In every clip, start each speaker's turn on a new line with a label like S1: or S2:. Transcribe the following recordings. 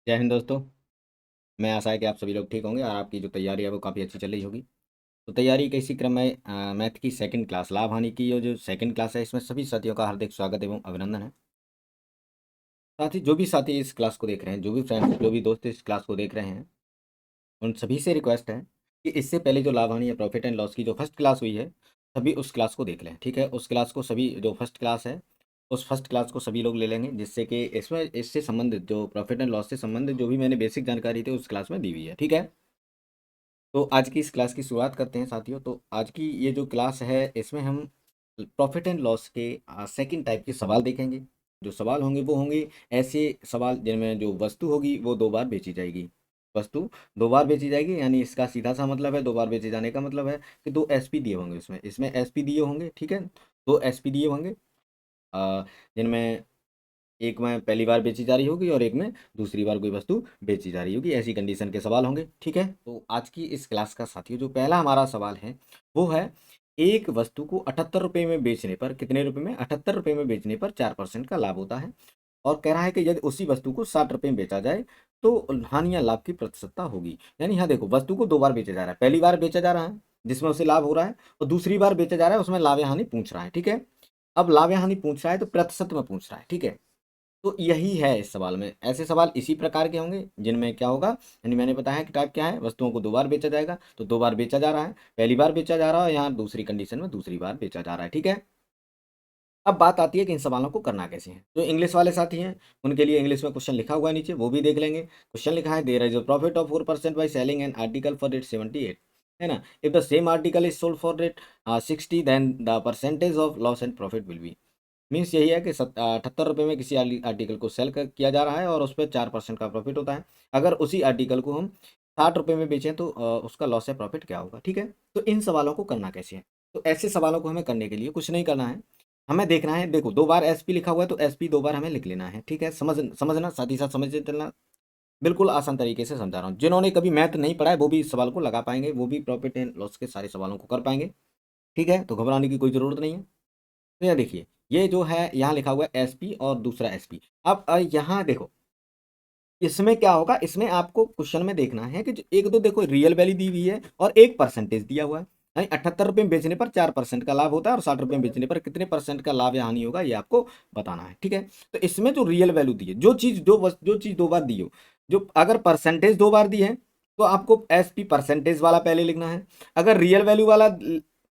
S1: जय हिंद दोस्तों। मैं आशा है कि आप सभी लोग ठीक होंगे और आपकी जो तैयारी है वो काफ़ी अच्छी चल रही होगी। तो तैयारी के इसी क्रम में मैथ की सेकंड क्लास लाभ हानि की ये जो सेकंड क्लास है इसमें सभी साथियों का हार्दिक स्वागत एवं अभिनंदन है। साथ ही जो भी साथी इस क्लास को देख रहे हैं, जो भी फ्रेंड्स, जो भी दोस्त इस क्लास को देख रहे हैं, उन सभी से रिक्वेस्ट है कि इससे पहले जो लाभ हानि या प्रॉफिट एंड लॉस की जो फर्स्ट क्लास हुई है, सभी उस क्लास को देख लें। ठीक है, उस क्लास को सभी जो फर्स्ट क्लास है उस फर्स्ट क्लास को सभी लोग ले लेंगे, जिससे कि इसमें इससे संबंधित जो प्रॉफिट एंड लॉस से संबंधित जो भी मैंने बेसिक जानकारी थी उस क्लास में दी हुई है। ठीक है, तो आज की इस क्लास की शुरुआत करते हैं साथियों। तो आज की ये जो क्लास है इसमें हम प्रॉफिट एंड लॉस के सेकंड टाइप के सवाल देखेंगे। जो सवाल होंगे वो होंगे ऐसे सवाल जिनमें जो वस्तु होगी वो दो बार बेची जाएगी। वस्तु दो बार बेची जाएगी, यानी इसका सीधा सा मतलब है, दो बार बेचे जाने का मतलब है कि दो एसपी दिए होंगे, इसमें इसमें एसपी दिए होंगे। ठीक है, दो एसपी दिए होंगे जिनमें एक में पहली बार बेची जा रही होगी और एक में दूसरी बार कोई वस्तु बेची जा रही होगी। ऐसी कंडीशन के सवाल होंगे। ठीक है, तो आज की इस क्लास का साथियों जो पहला हमारा सवाल है वो है, एक वस्तु को 78 रुपये में बेचने पर, कितने रुपए में, 78 रुपये में बेचने पर 4% का लाभ होता है। और कह रहा है कि यदि उसी वस्तु को 60 रुपये में बेचा जाए तो हानि या लाभ की प्रतिशतता होगी। यानी यहाँ देखो, वस्तु को दो बार बेचा जा रहा है, पहली बार बेचा जा रहा है जिसमें उसे लाभ हो रहा है, और दूसरी बार बेचा जा रहा है उसमें लाभ या हानि पूछ रहा है। ठीक है, अब लाभ या हानि पूछ रहा है तो प्रतिशत में पूछ रहा है। ठीक है, तो यही है इस सवाल में। ऐसे सवाल इसी प्रकार के होंगे जिनमें क्या होगा, यानी मैंने बताया कि टाइप क्या है, वस्तुओं को दो बार बेचा जाएगा, तो दो बार बेचा जा रहा है, पहली बार बेचा जा रहा है, यहाँ दूसरी कंडीशन में दूसरी बार बेचा जा रहा है। ठीक है, अब बात आती है कि इन सवालों को करना कैसे है। जो इंग्लिश वाले साथी हैं उनके लिए इंग्लिश में क्वेश्चन लिखा हुआ है नीचे, वो भी देख लेंगे। क्वेश्चन लिखा है, there is a profit of 4% by selling an article for rate 78, है ना। If the same article is sold for rate 60, then the percentage of loss and profit will be. Means यही है कि 78 रुपये में किसी आर्टिकल को सेल किया जा रहा है और उस पर 4% का प्रॉफिट होता है। अगर उसी आर्टिकल को हम 60 रुपये में बेचें तो उसका लॉस या प्रॉफिट क्या होगा। ठीक है, तो इन सवालों को करना कैसे है। तो ऐसे सवालों को हमें करने के लिए कुछ नहीं करना है, हमें देखना है, देखो दो बार एसपी लिखा हुआ है तो एसपी दो बार हमें लिख लेना है। ठीक है, समझना, साथ ही साथ समझते चलना। बिल्कुल आसान तरीके से समझा रहा हूँ, जिन्होंने कभी मैथ नहीं पढ़ा है वो भी इस सवाल को लगा पाएंगे, वो भी प्रॉफिट एंड लॉस के सारे सवालों को कर पाएंगे। ठीक है, तो घबराने की कोई ज़रूरत नहीं है। तो यह देखिए, ये जो है यहाँ लिखा हुआ है एसपी और दूसरा एसपी। अब यहाँ देखो, इसमें क्या होगा, इसमें आपको क्वेश्चन में देखना है कि जो एक तो देखो रियल वैल्यू दी हुई है और एक परसेंटेज दिया हुआ है। यानी 78 रुपये में बेचने पर 4% का लाभ होता है और 60 रुपये में बेचने पर कितने परसेंट का लाभ या हानि होगा ये आपको बताना है। ठीक है, तो इसमें जो रियल वैल्यू दी है, जो चीज़ दो बार दी हो, जो अगर परसेंटेज दो बार दी है तो आपको एसपी परसेंटेज वाला पहले लिखना है। अगर रियल वैल्यू वाला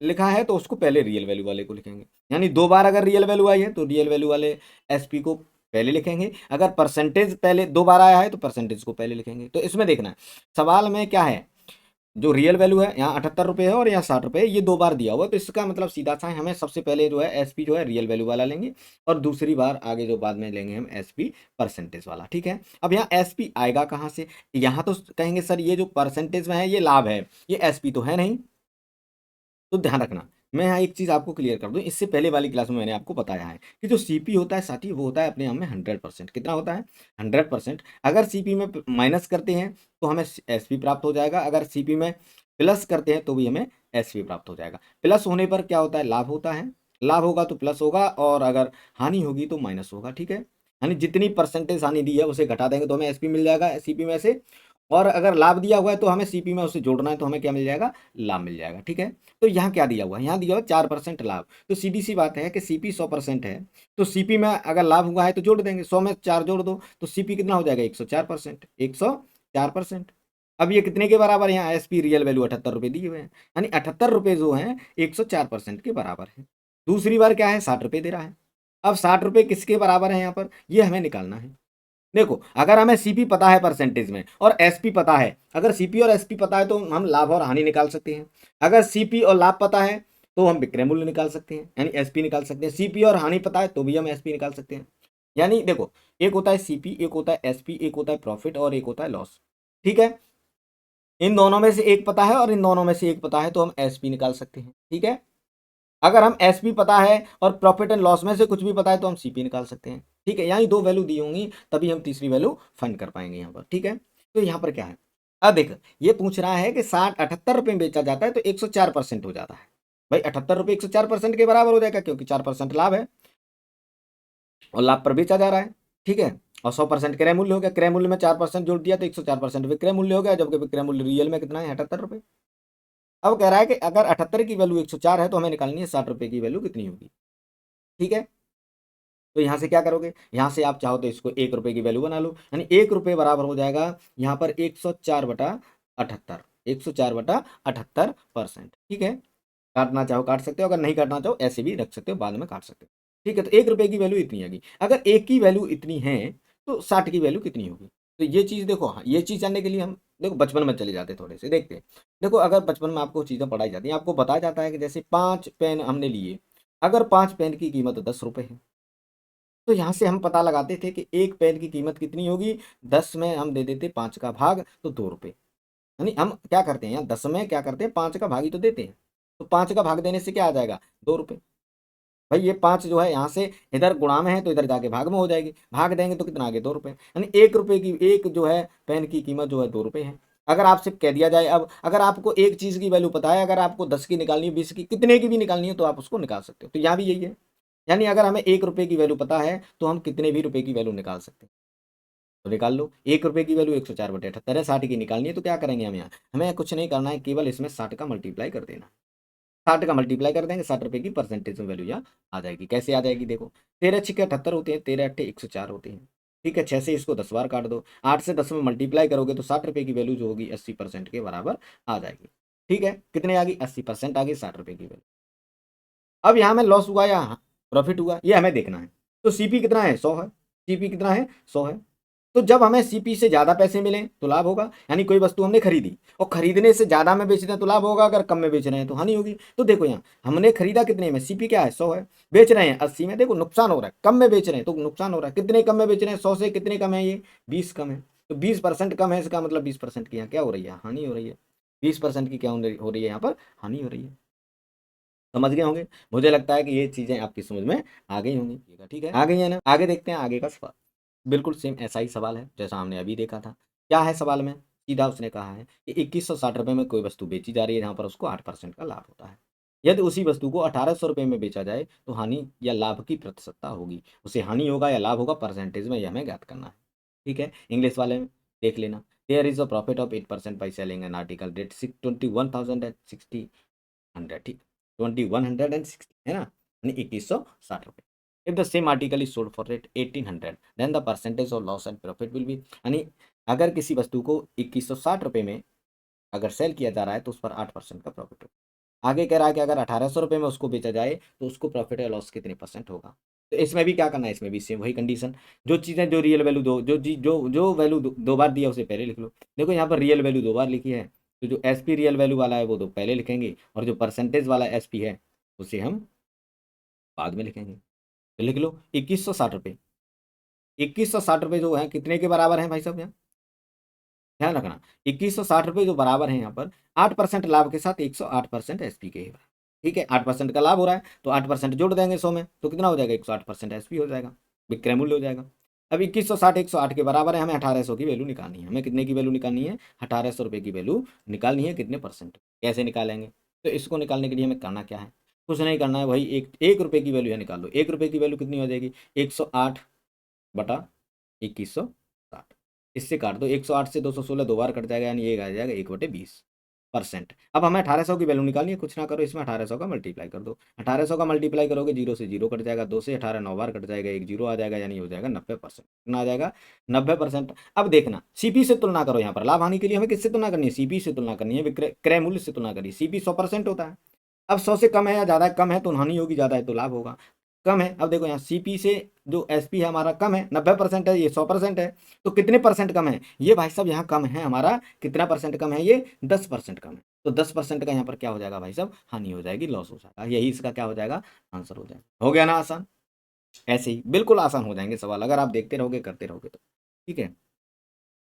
S1: लिखा है तो उसको पहले रियल वैल्यू वाले को लिखेंगे। यानी दो बार अगर रियल वैल्यू आई है तो रियल वैल्यू वाले एसपी को पहले लिखेंगे, अगर परसेंटेज पहले दो बार आया है तो परसेंटेज को पहले लिखेंगे। तो इसमें देखना है सवाल में क्या है, जो रियल वैल्यू है यहाँ 78 रुपये है और यहाँ 60 रुपये, ये दो बार दिया हुआ है, तो इसका मतलब सीधा सा है, हमें सबसे पहले जो है एसपी जो है रियल वैल्यू वाला लेंगे और दूसरी बार आगे जो बाद में लेंगे हम एसपी परसेंटेज वाला। ठीक है, अब यहाँ एसपी आएगा कहाँ से, यहाँ तो कहेंगे सर ये जो परसेंटेज में है ये लाभ है, ये एसपी तो है नहीं। तो ध्यान रखना, मैं यहाँ एक चीज़ आपको क्लियर कर दूँ, इससे पहले वाली क्लास में मैंने आपको बताया है कि जो सीपी होता है साथी, वो होता है अपने आप में 100%। कितना होता है, 100%। अगर सीपी में माइनस करते हैं तो हमें एसपी प्राप्त हो जाएगा, अगर सीपी में प्लस करते हैं तो भी हमें एसपी प्राप्त हो जाएगा। प्लस होने पर क्या होता है, लाभ होता है, लाभ होगा तो प्लस होगा, और अगर हानि होगी तो माइनस होगा। ठीक है, यानी जितनी परसेंटेज हानि दी है उसे घटा देंगे तो हमें एसपी मिल जाएगा सीपी में से, और अगर लाभ दिया हुआ है तो हमें सीपी में उसे जोड़ना है तो हमें क्या मिल जाएगा, लाभ मिल जाएगा। ठीक है, तो यहाँ क्या दिया हुआ है, यहाँ दिया हुआ 4% लाभ। तो सीधी सी बात है कि सीपी 100% है, तो सीपी में अगर लाभ हुआ है तो जोड़ देंगे, 100 में 4 जोड़ दो तो सीपी कितना हो जाएगा, 104%, 104%। अब ये कितने के बराबर है, यहाँ एसपी रियल वैल्यू 78 रुपये दिए हुए हैं, यानी 78 रुपये जो है 104% के बराबर है। दूसरी बार क्या है, 60 रुपये दे रहा है। अब 60 रुपये किसके बराबर है यहाँ पर, ये हमें निकालना है। देखो, अगर हमें सीपी पता है परसेंटेज में और एसपी पता है, अगर सीपी और एसपी पता है तो हम लाभ और हानि निकाल सकते हैं। अगर सीपी और लाभ पता है तो हम विक्रय मूल्य निकाल सकते हैं, यानी एसपी निकाल सकते हैं। सीपी और हानि पता है तो भी हम एसपी निकाल सकते हैं। यानी देखो, एक होता है सीपी, एक होता है एसपी, एक होता है प्रॉफिट और एक होता है लॉस। ठीक है, इन दोनों में से एक पता है और इन दोनों में से एक पता है तो हम एसपी निकाल सकते हैं। ठीक है, अगर हम एसपी पता है और प्रॉफिट एंड लॉस में से कुछ भी पता है तो हम सीपी निकाल सकते हैं। ठीक है, यहाँ दो वैल्यू दी होंगी तभी हम तीसरी वैल्यू फाइंड कर पाएंगे यहाँ पर। ठीक है, तो यहाँ पर क्या है, अब देख, ये पूछ रहा है कि 78 रुपये में बेचा जाता है तो 104% हो जाता है। भाई 78 रुपये 104% के बराबर हो जाएगा, क्योंकि 4% लाभ है और लाभ पर बेचा जा रहा है। ठीक है, और 100% क्रय मूल्य हो गया, क्रय मूल्य में 4% जोड़ दिया तो 104% विक्रय मूल्य हो गया, जबकि विक्रय मूल्य रियल में कितना है, 78 रुपये। अब कह रहा है कि अगर 78 की वैल्यू 104 है तो हमें निकालनी है 60 रुपये की वैल्यू कितनी होगी। ठीक है, तो यहाँ से क्या करोगे, यहाँ से आप चाहो तो इसको 1 रुपये की वैल्यू बना लो, यानी 1 रुपये बराबर हो जाएगा यहाँ पर 104/78, 104/78%। ठीक है, काटना चाहो काट सकते हो, अगर नहीं काटना चाहो ऐसे भी रख सकते हो, बाद में काट सकते हो। ठीक है, तो 1 रुपये की वैल्यू इतनी आएगी, अगर एक की वैल्यू इतनी है तो 60 की वैल्यू कितनी होगी। तो ये चीज़ देखो, हाँ ये चीज़ जानने के लिए हम देखो बचपन में चले जाते थोड़े से, देखते हैं। देखो अगर बचपन में आपको चीज़ें पढ़ाई जाती हैं, आपको बताया जाता है कि जैसे 5 पेन हमने लिए, अगर 5 पेन की कीमत 10 रुपये है, तो यहाँ से हम पता लगाते थे कि एक पेन की कीमत कितनी होगी, 10 में हम दे देते 5 का भाग तो 2 रुपये। यानी हम क्या करते हैं यहाँ 10 में क्या करते हैं, 5 का भाग ही तो देते हैं, तो 5 का भाग देने से क्या आ जाएगा, 2 रुपये। भाई ये 5 जो है यहाँ से इधर गुणा में है तो इधर जाके भाग में हो जाएगी, भाग देंगे तो कितना आ गया, 2 रुपये। यानी 1 रुपये की एक जो है पेन की कीमत जो है 2 रुपये है। अगर आपसे कह दिया जाए, अब अगर आपको एक चीज़ की वैल्यू पता है, अगर आपको 10 की निकालनी है, 20 की, कितने की भी निकालनी है तो आप उसको निकाल सकते हो, तो यहाँ भी यही है। यानी अगर हमें 1 रुपये की वैल्यू पता है तो हम कितने भी रुपए की वैल्यू निकाल सकते हैं, तो निकाल लो। 1 रुपये की वैल्यू 104/78 है, 60 की निकालनी है तो क्या करेंगे हम यहाँ, हमें कुछ नहीं करना है, केवल इसमें 60 का मल्टीप्लाई कर देना। 60 का मल्टीप्लाई कर देंगे, 60 रुपये की परसेंटेज में वैल्यू यहाँ आ जाएगी। कैसे आ जाएगी देखो, 13×6 = 78 होते हैं, 13×8 = 104 होते हैं। ठीक है, 6 से इसको 10 बार काट दो, 8 से 10 में मल्टीप्लाई करोगे तो 60 रुपये की वैल्यू जो होगी 80% के बराबर आ जाएगी। ठीक है, कितने आ गई, 80% आ गई 60 रुपये की वैल्यू। अब यहाँ में लॉस हुआ या प्रॉफिट हुआ ये हमें देखना है। तो सीपी कितना है, 100 है, सीपी कितना है, 100 है। तो जब हमें सीपी से ज़्यादा पैसे मिलें तो लाभ होगा, यानी कोई वस्तु हमने खरीदी और खरीदने से ज़्यादा में बेच रहे हैं तो लाभ होगा, अगर कम में बेच रहे हैं तो हानि होगी। तो देखो यहाँ हमने खरीदा कितने में, सीपी क्या है, 100 है, बेच रहे हैं 80 में, देखो नुकसान हो रहा है, कम में बेच रहे हैं तो नुकसान हो रहा है। कितने कम में बेच रहे हैं, 100 से कितने कम है ये, 20 कम है। तो 20% कम है, इसका मतलब 20% की यहाँ क्या हो रही है, हानि हो रही है। 20% की क्या हो रही है, यहाँ पर हानि हो रही है। समझ गए होंगे, मुझे लगता है कि ये चीज़ें आपकी समझ में आ गई होंगी। ठीक है, आ गई है ना, आगे देखते हैं आगे का सवाल। बिल्कुल सेम ऐसा ही सवाल है जैसा हमने अभी देखा था। क्या है सवाल में, सीधा उसने कहा है कि 2160 रुपये में कोई वस्तु बेची जा रही है जहाँ पर उसको 8% का लाभ होता है। यदि उसी वस्तु को 1800 रुपये में बेचा जाए तो हानि या लाभ की प्रतिशतता होगी, उसे हानि होगा या लाभ होगा परसेंटेज में, यह हमें ज्ञात करना है। ठीक है, इंग्लिश वाले में देख लेना। There is a profit of 8% by selling an article at 21,060 ठीक, 2160 है ना, यानी 2160 रुपये। If the same article is sold for rate 1800 then the percentage of loss and profit will be, यानी अगर किसी वस्तु को 2160 रुपये में अगर सेल किया जा रहा है तो उस पर 8% का प्रॉफिट होगा। आगे कह रहा है कि अगर 1800 रुपये में उसको बेचा जाए तो उसको प्रॉफिट या लॉस कितने परसेंट होगा। तो इसमें भी क्या करना है, इसमें भी सेम वही कंडीशन, जो चीज़ें जो रियल वैल्यू दो जो चीज जो वैल्यू दो बार दिया उसे पहले लिख लो। देखो यहाँ पर रियल वैल्यू 2 बार लिखी है, तो जो एस पी रियल वैल्यू वाला है वो तो पहले लिखेंगे, और जो परसेंटेज वाला एस पी है उसे हम बाद में लिखेंगे। तो लिख लो 2160 रुपये, 2160 रुपये जो है कितने के बराबर हैं भाई साहब, यहाँ ध्यान रखना। 2160 रुपये जो बराबर है यहाँ पर 8% लाभ के साथ 108% एस पी के है। ठीक है, 8% का लाभ हो रहा है तो 8% जोड़ देंगे 100 में तो कितना हो जाएगा, 108% एस पी हो जाएगा, विक्रय मूल्य हो जाएगा। अब 2160 108 के बराबर है, हमें 1800 की वैल्यू निकालनी है। हमें कितने की वैल्यू निकालनी है, 1800 रुपये की वैल्यू निकालनी है, कितने परसेंट, कैसे निकालेंगे। तो इसको निकालने के लिए हमें करना क्या है, कुछ नहीं करना है, वही एक रुपये की वैल्यू है निकाल लो। 1 रुपये की वैल्यू कितनी हो जाएगी, 108/2160, इससे काट दो, 108 से 216 दो बार कट जाएगा, यानी एक आ जाएगा 1/20%। अब हमें 1800 की वैल्यू निकालनी है, कुछ ना करो, इसमें 1800 का मल्टीप्लाई कर दो। 1800 का मल्टीप्लाई करोगे, 0 से 0 कट जाएगा, 2 से 18 9 बार कट जाएगा, एक 0 आ जाएगा, यानी हो जाएगा 90%। कितना आ जाएगा, 90%। अब देखना सीपी से तुलना करो, यहाँ पर लाभ हानि के लिए हमें किससे तुलना करनी है, सीपी से तुलना करनी है, विक्रय क्रय मूल्य से तुलना करिए। सीपी 100% होता है, अब 100 से कम है या ज़्यादा है, कम है तो हानि होगी, ज़्यादा है तो लाभ होगा। कम है, अब देखो यहाँ सीपी से जो एसपी है हमारा कम है, 90% है, ये 100% है, तो कितने परसेंट कम है ये भाई साहब, यहाँ कम है हमारा, कितना परसेंट कम है ये, 10% कम है। तो 10% का यहाँ पर क्या हो जाएगा भाई साहब, हानि हो जाएगी, लॉस हो जाएगा, यही इसका क्या हो जाएगा, आंसर हो जाएगा। हो गया ना आसान, ऐसे ही बिल्कुल आसान हो जाएंगे सवाल अगर आप देखते रहोगे करते रहोगे तो। ठीक है,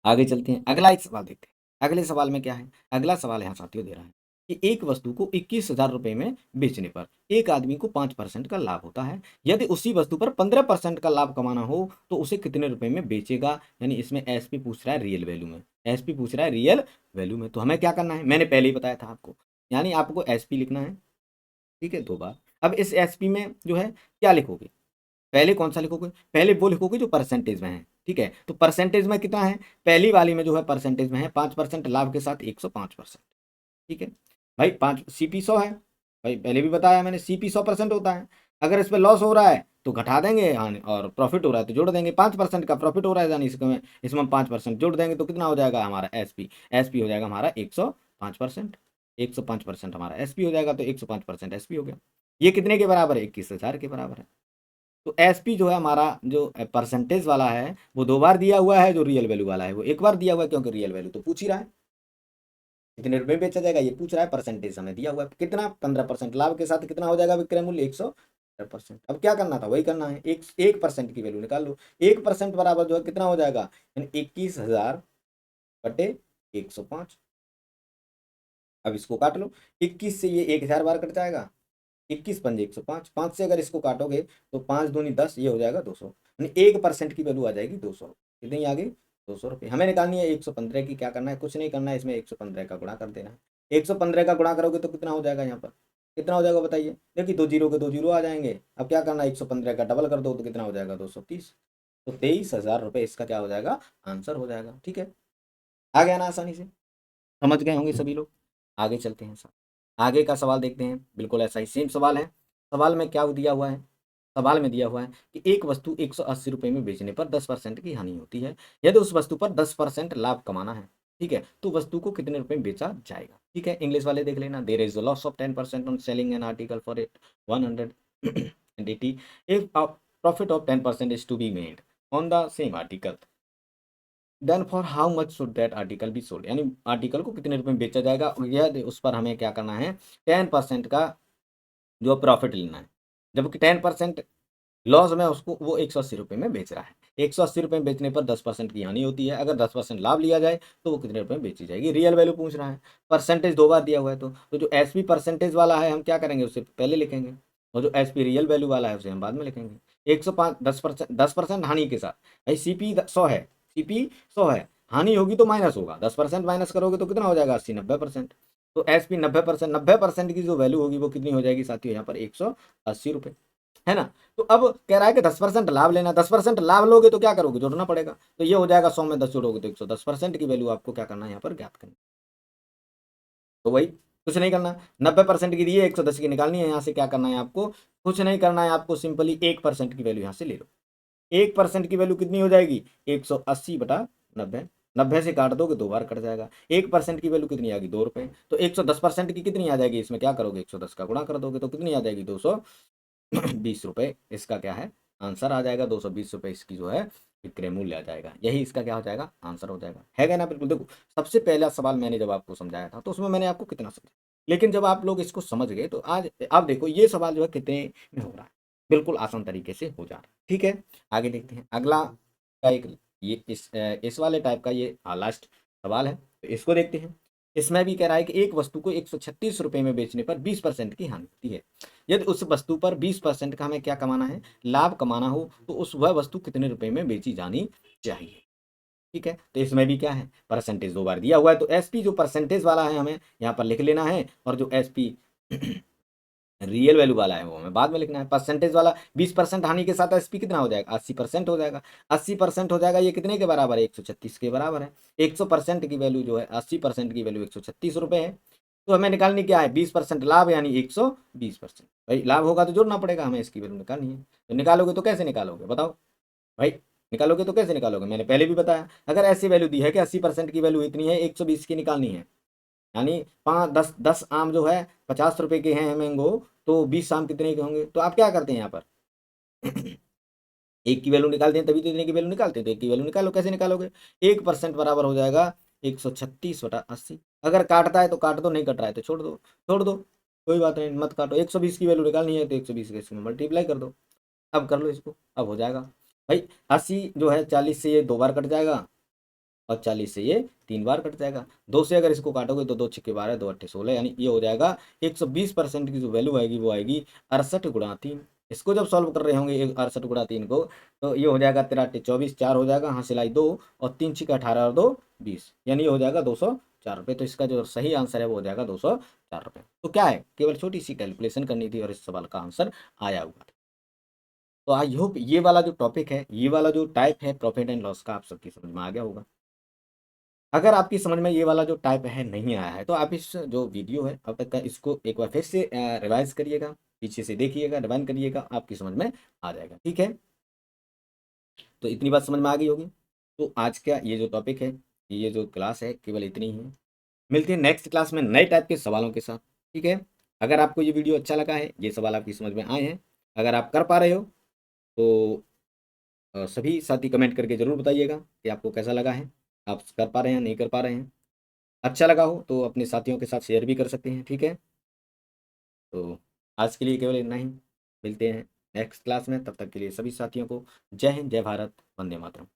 S1: आगे चलते हैं, अगला एक सवाल देखते हैं। अगले सवाल में क्या है, अगला सवाल यहाँ साथियों दे रहा है कि एक वस्तु को 21,000 रुपये में बेचने पर एक आदमी को 5% का लाभ होता है। यदि उसी वस्तु पर 15% का लाभ कमाना हो तो उसे कितने रुपए में बेचेगा। यानी इसमें एसपी पूछ रहा है रियल वैल्यू में, एसपी पूछ रहा है रियल वैल्यू में। तो हमें क्या करना है, मैंने पहले ही बताया था आपको, यानी आपको एसपी लिखना है। ठीक है, 2 बार। अब इस एसपी में जो है क्या लिखोगे, पहले कौन सा लिखोगे, पहले वो लिखोगे जो परसेंटेज में है। ठीक है, तो परसेंटेज में कितना है, पहली वाली में जो है परसेंटेज में है 5% लाभ के साथ 105%। ठीक है भाई, 5 सीपी 100 है भाई, पहले भी बताया मैंने, सीपी 100% होता है। अगर इस पर लॉस हो रहा है तो घटा देंगे, और प्रॉफिट हो रहा है तो जोड़ देंगे। 5% का प्रॉफिट हो रहा है, यानी इसमें हम 5% जोड़ देंगे तो कितना हो जाएगा हमारा एसपी, एसपी हो जाएगा हमारा 105%। 105% हमारा एसपी हो जाएगा, तो 105% एसपी हो गया। ये कितने के बराबर है, 21,000 के बराबर है। तो एसपी जो है हमारा, जो परसेंटेज वाला है वो 2 बार दिया हुआ है, जो रियल वैल्यू वाला है वो 1 बार दिया हुआ है, क्योंकि रियल वैल्यू तो पूछ ही रहा है कितने रुपए में बेचा जाएगा, ये पूछ रहा है। परसेंटेज हमें दिया हुआ है कितना, 15%। लाभ के साथ कितना हो जाएगा विक्रय मूल्य, 100%। अब क्या करना था, वही करना है, 1% की वैल्यू निकाल लो। 1% बराबर जो है कितना हो जाएगा, यानी 21,000 बटे 105। अब इसको काट लो, 21 से ये 1,000 बार कट जाएगा, 21 पंजे 105, 5 से अगर इसको काटोगे तो 5 दूनी 10, ये हो जाएगा 200, यानी 1% की वैल्यू आ जाएगी 200। कितनी आ गई, 200 रुपये। हमें निकालनी है 115 की। क्या करना है, कुछ नहीं करना है, इसमें 115 का गुणा कर देना है। 115 का गुणा करोगे तो कितना हो जाएगा, यहाँ पर कितना हो जाएगा बताइए, देखिए 2 जीरो के 2 जीरो आ जाएंगे। अब क्या करना है, 115 का डबल कर दो तो कितना हो जाएगा, 230। तो 23,000 रुपये इसका क्या हो जाएगा, आंसर हो जाएगा। ठीक है, आ गया ना आसानी से, समझ गए होंगे सभी लोग। आगे चलते हैं सर, आगे का सवाल देखते हैं। बिल्कुल ऐसा ही सेम सवाल है। सवाल में क्या दिया हुआ है, सवाल में दिया हुआ है कि एक वस्तु 180 रुपये में बेचने पर 10% की हानि होती है। यदि उस वस्तु पर 10% लाभ कमाना है, ठीक है, तो वस्तु को कितने रुपए में बेचा जाएगा। ठीक है, इंग्लिश वाले देख लेना। There is loss of 10% on selling an article for it 180 if profit of 10% is to be made on the same article, then for how much should that article be sold, यानी article को कितने रुपए में बेचा जाएगा, और यह उस पर हमें क्या करना है, 10% का जो प्रॉफिट लेना है। जबकि 10% लॉस में उसको वो 180 रुपये में बेच रहा है। 180 रुपये में बेचने पर 10% की हानि होती है। अगर 10% लाभ लिया जाए तो वो कितने रुपये में बेची जाएगी, रियल वैल्यू पूछ रहा है। परसेंटेज 2 बार दिया हुआ है, तो जो एस पी परसेंटेज वाला है हम क्या करेंगे, उससे पहले लिखेंगे, और जो एस पी रियल वैल्यू वाला है उसे हम बाद में लिखेंगे। 105, 10% हानि के साथ, भाई सीपी 100 है, सीपी 100 है, हानि होगी तो माइनस होगा, 10% माइनस करोगे तो कितना हो जाएगा, 80, 90%। तो एस पी 90%, 90% की जो वैल्यू होगी वो कितनी हो जाएगी साथियों, यहाँ पर 180 रुपये, है ना। तो अब कह रहा है कि 10% लाभ लेना, 10% लाभ लोगे तो क्या करोगे, जोड़ना पड़ेगा। तो ये हो जाएगा 100 में 10 जोड़ोगे तो 110% की वैल्यू आपको क्या करना है, यहाँ पर ज्ञात करना। तो वही, कुछ नहीं करना, 90% की दी है, 110 की निकालनी है। यहाँ से क्या करना है आपको, कुछ नहीं करना है आपको, सिंपली 1% की वैल्यू यहाँ से ले लो। 1% की वैल्यू कितनी हो जाएगी, 180/90। 90 से काट दोगे 2 बार कट जाएगा। 1% की वैल्यू कितनी आ गई, 2 रुपये। तो 110% की कितनी आ जाएगी, इसमें क्या करोगे, 110 का गुणा कर दोगे तो कितनी आ जाएगी, 220 रुपये। इसका क्या है, आंसर आ जाएगा। 220 रुपये इसकी जो है विक्रय मूल्य आ जाएगा। यही इसका क्या हो जाएगा, आंसर हो जाएगा। है क्या ना, बिल्कुल। देखो, सबसे पहला सवाल मैंने जब आपको समझाया था तो उसमें मैंने आपको कितना समझाया, लेकिन जब आप लोग इसको समझ गए तो आज आप देखो ये सवाल जो है कितने में हो रहा है, बिल्कुल आसान तरीके से हो जा रहा है। ठीक है, आगे देखते हैं अगला का एक, ये इस वाले टाइप का ये लास्ट सवाल है, तो इसको देखते हैं। इसमें भी कह रहा है कि एक वस्तु को 136 रुपये में बेचने पर 20% की हानि होती है। यदि उस वस्तु पर 20% का हमें क्या कमाना है, लाभ कमाना हो, तो उस वह वस्तु कितने रुपए में बेची जानी चाहिए। ठीक है, तो इसमें भी क्या है, परसेंटेज 2 बार दिया हुआ है, तो एसपी जो परसेंटेज वाला है हमें यहाँ पर लिख लेना है, और जो एसपी रियल वैल्यू वाला है वो हमें बाद में लिखना है। परसेंटेज वाला 20% हानि के साथ एसपी कितना हो जाएगा, 80% हो जाएगा। 80% हो जाएगा, ये कितने के बराबर है, 136 के बराबर है। 100% की वैल्यू जो है, 80% की वैल्यू 136 रुपये है। तो हमें निकालनी क्या है, 20% लाभ, यानी 120%। भाई लाभ होगा तो जोड़ना पड़ेगा, हमें इसकी वैल्यू निकालनी है। तो निकालोगे तो कैसे निकालोगे बताओ भाई, निकालोगे तो कैसे निकालोगे, मैंने पहले भी बताया। अगर ऐसी वैल्यू दी है कि 80% की वैल्यू इतनी है, 120 की निकालनी है, यानी 5, 10 आम जो है 50 रुपए के हैं मैंगो, तो 20 आम कितने के होंगे। तो आप क्या करते हैं यहाँ पर एक की वैल्यू निकालते हैं, तभी तो इतने की वैल्यू निकालते हैं। तो एक की वैल्यू निकालो, कैसे निकालोगे, 1% बराबर हो जाएगा 136/80। अगर काटता है तो काट दो, नहीं कट रहा है तो छोड़ दो, छोड़ दो, कोई बात नहीं, मत काटो। 120 की वैल्यू निकालनी है तो 120 के इसमें मल्टीप्लाई कर दो। अब कर लो इसको, अब हो जाएगा भाई। 80 जो है 40 से ये 2 बार कट जाएगा, और 40 से ये 3 बार कट जाएगा। 2 से अगर इसको काटोगे तो 2 6 12, 2 8 16, यानी ये हो जाएगा 120% की जो वैल्यू आएगी वो आएगी 68/3। इसको जब सॉल्व कर रहे होंगे 68/3 को, तो ये हो जाएगा 13×8 = 24, 4 हो जाएगा, हाँ सिलाई 2, और 3 6 18 और 2 20, यानी ये हो जाएगा 204 रुपये। तो इसका जो सही आंसर है वो हो जाएगा 204 रुपये। तो क्या है, केवल छोटी सी कैलकुलेशन करनी थी और इस सवाल का आंसर आया हुआ था। तो आई होप ये वाला जो टॉपिक है, ये वाला जो टाइप है प्रॉफिट एंड लॉस का, आप सबकी समझ में आ गया होगा। अगर आपकी समझ में ये वाला जो टाइप है नहीं आया है, तो आप इस जो वीडियो है अब तक का, इसको एक बार फिर से रिवाइज करिएगा, पीछे से देखिएगा, रिवाइंड करिएगा, आपकी समझ में आ जाएगा। ठीक है, तो इतनी बात समझ में आ गई होगी। तो आज का ये जो टॉपिक है, ये जो क्लास है, केवल इतनी ही है। मिलते हैं नेक्स्ट क्लास में नए टाइप के सवालों के साथ। ठीक है, अगर आपको ये वीडियो अच्छा लगा है, ये सवाल आपकी समझ में आए हैं, अगर आप कर पा रहे हो, तो सभी साथी कमेंट करके ज़रूर बताइएगा कि आपको कैसा लगा है, आप कर पा रहे हैं नहीं कर पा रहे हैं। अच्छा लगा हो तो अपने साथियों के साथ शेयर भी कर सकते हैं। ठीक है, तो आज के लिए केवल इतना ही। मिलते हैं नेक्स्ट क्लास में, तब तक के लिए सभी साथियों को जय हिंद, जय भारत, वंदे मातरम।